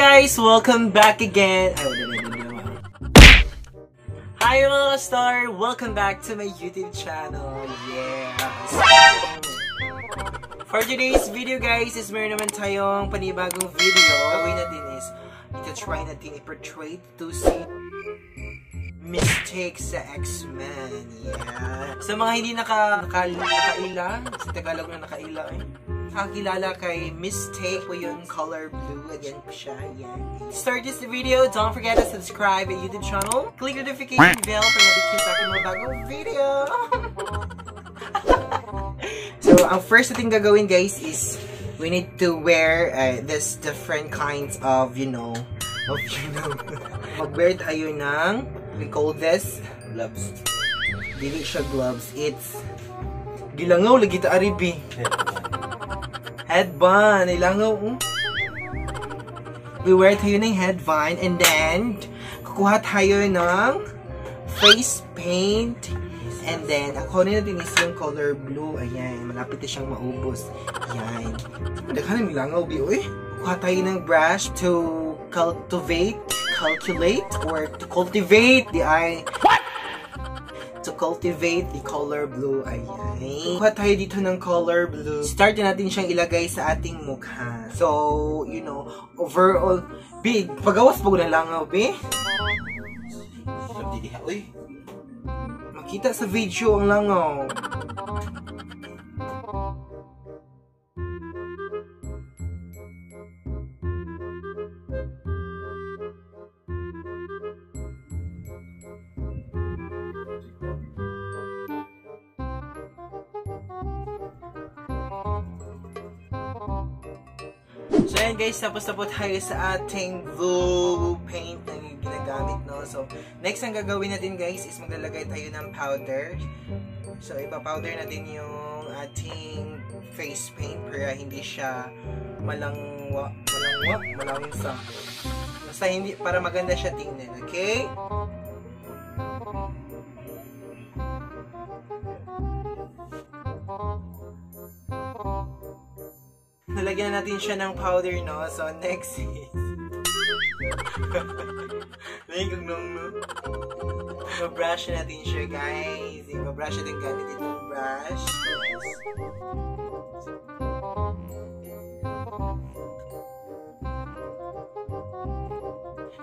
guys! Welcome back again! Hi mga star! Welcome back to my YouTube channel! Yes! For today's video guys, is meron naman tayong panibagong video. Gawin natin is, ita-try natin i-portray to si Mystique sa X-Men. Yeah! Sa mga hindi nakaila, sa Tagalog na nakaila kakilala kay Mystique po yung color blue. Again po siya. Yan. Start this video. Don't forget to subscribe at YouTube channel. Click the notification bell para mabigyan sa aking mga bagong video. So, ang first natin gagawin guys is we need to wear this different kinds of, mag-wear tayo ng, we call this gloves. Dili siya gloves. It's gilangaw lagi ta aribi. Headband, ilangaw. We wear tayo ng headband and then kukuha tayo ng face paint and then ako rin natin is yung color blue. Ayan, malapit na siyang maubos. Ayan. Madaghan ng ilangaw, bi. Kukuha tayo ng brush to calculate the color blue. Ayan. Kuha tayo dito ng color blue. Start natin siyang ilagay sa ating mukha. So, overall, big. Pagawas pa ko na langaw, be. Uy. Makita sa video ang langaw. So ayan guys, tapos na po tayo sa ating blue paint na ginagamit, no? So, next ang gagawin natin guys is maglalagay tayo ng powder. So, ipa-powder natin yung ating face paint para hindi siya malangsa. Basta hindi, para maganda siya tingnan, okay? Nalagyan natin siya ng powder, no? So, next is ma-brush natin siya, guys. Ma-brush natin gamit itong brush.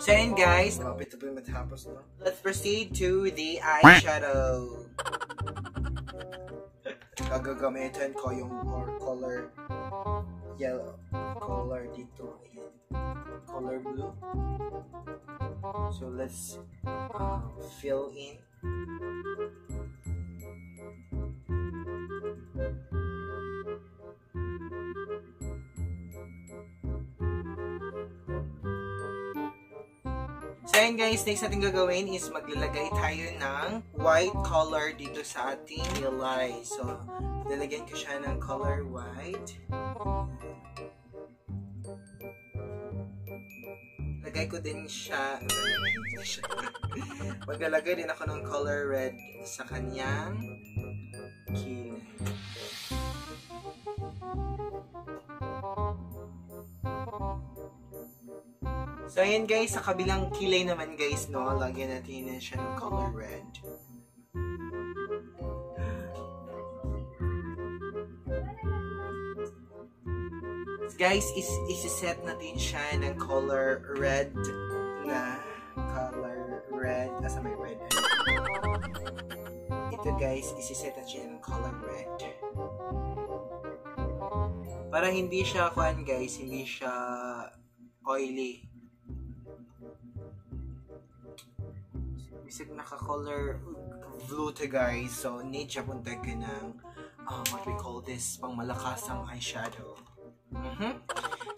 So, and guys, mapit na po yung matapos, no? Let's proceed to the eyeshadow. Gagamitin ko yung color yellow, color dito, ayan, color blue. So let's fill in. So ayan guys, next natin gagawin is maglalagay tayo ng white color dito sa ating kilay. So lalagyan ko siya ng color white. Lagay ko din siya. Maglalagay din ako ng color red sa kanyang kilay. So ayan guys, sa kabilang kilay naman guys, no, lagyan natin na siya ng color red. Guys, isi-set natin siya ng color red nasa may red. Ito guys, isi-set natin siya ng color red. Para hindi siya guys, hindi siya oily. Bisig naka-color blue to guys, so need siya punta ka ng what we call this, pang malakasang eyeshadow.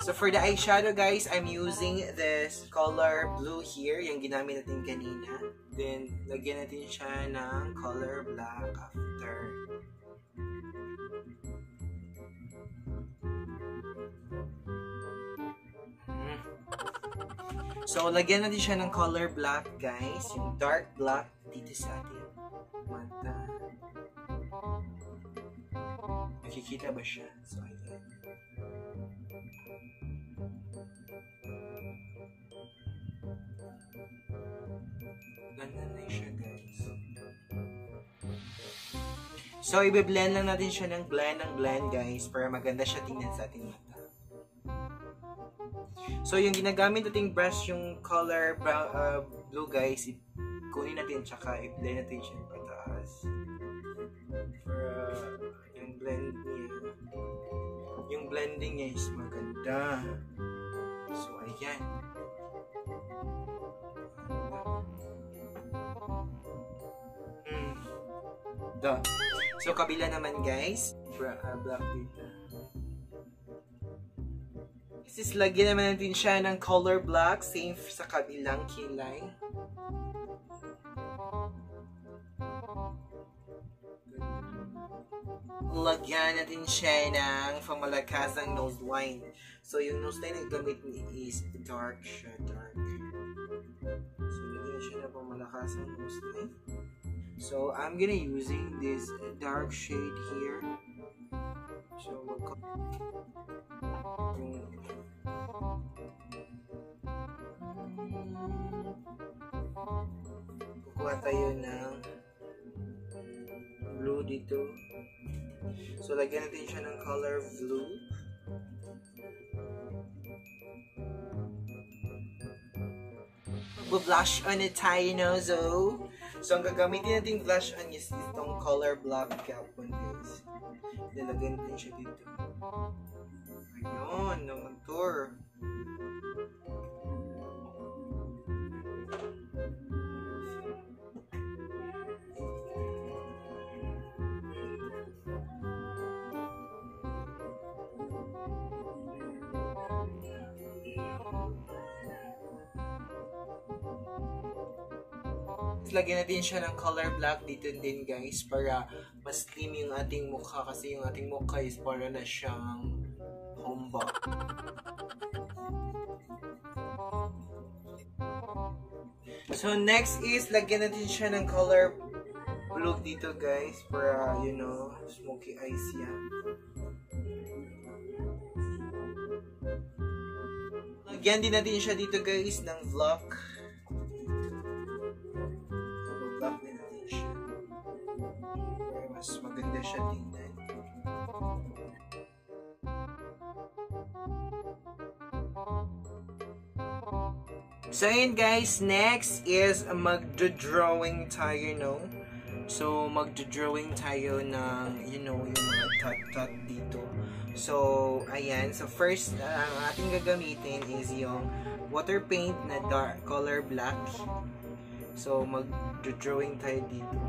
So for the eyeshadow guys, I'm using this color blue here, yung ginamit natin kanina. Then lagyan natin siya ng color black after. So lagyan natin siya ng color black guys, yung dark black dito sa ating mata. Nakikita ba siya? So ayan. So, i-blend lang natin siya ng blend guys, para maganda siya tingnan sa ating mata. So, yung ginagamit nating brush, yung color brown, blue guys, kunin natin, tsaka i-blend natin siya pataas. Para yung blend niya, yung blending niya is maganda. So, ayan. So, kabila naman guys, black dito. Is lagyan naman natin siya ng color black, same sa kabilang kilay. Lagyan natin siya ng pamalakasang nose line. So, yung nose line na gamit ni is dark siya, dark. So, lagyan siya ng pamalakasang nose line. So, I'm gonna using this dark shade here. So, kukuha tayo ng blue dito. So, lagyan natin siya ng color blue. Blush on it tayo, no? So, ang gagamitin natin blush on is itong color black kapon, guys. Nilagyan natin siya dito. Ayun, naman tour. Lagyan natin siya ng color black dito din guys para mas slim yung ating mukha kasi yung ating mukha is para na siyang humba. So next is lagyan natin siya ng color blue dito guys para you know smoky eyes yan. Lagyan din natin siya dito guys ng black. Mas maganda siya tingnan. So yun guys, next is magdo-drawing tayo, no? So magdo-drawing tayo ng, you know, yung mga tot-tot dito. So ayan, so first ang ating gagamitin is yung water paint na dark color black. So magdo-drawing tayo dito.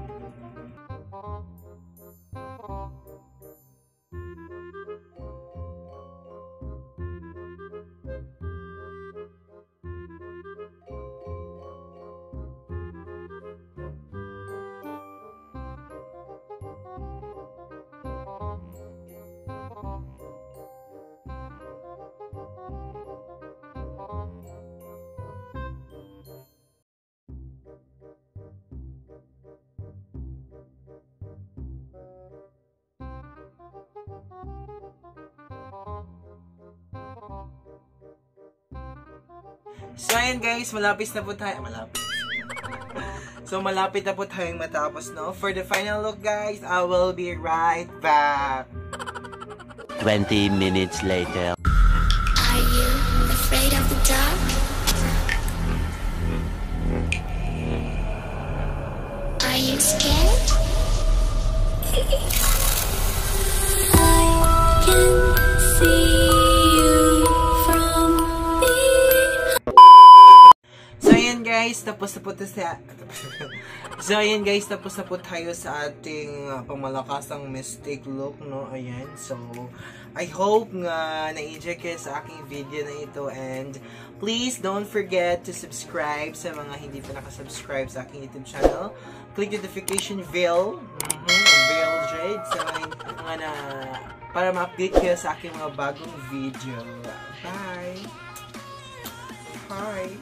So ayan guys, malapit na po tayo. So malapit na po tayong matapos, no? For the final look guys, I will be right back. 20 minutes later. Are you afraid of the dark? Are you scared? I can see you from behind. So ayan guys, tapos na po So ayan guys, tapos na po tayo sa ating pamalakasang mystique look, no? Ayan, so I hope nga na-enjoy kayo sa aking video na ito, and please don't forget to subscribe sa mga hindi pa nakasubscribe sa aking YouTube channel. Click the notification bell, bell jade, so para ma-update kayo sa aking mga bagong video. Bye! Bye!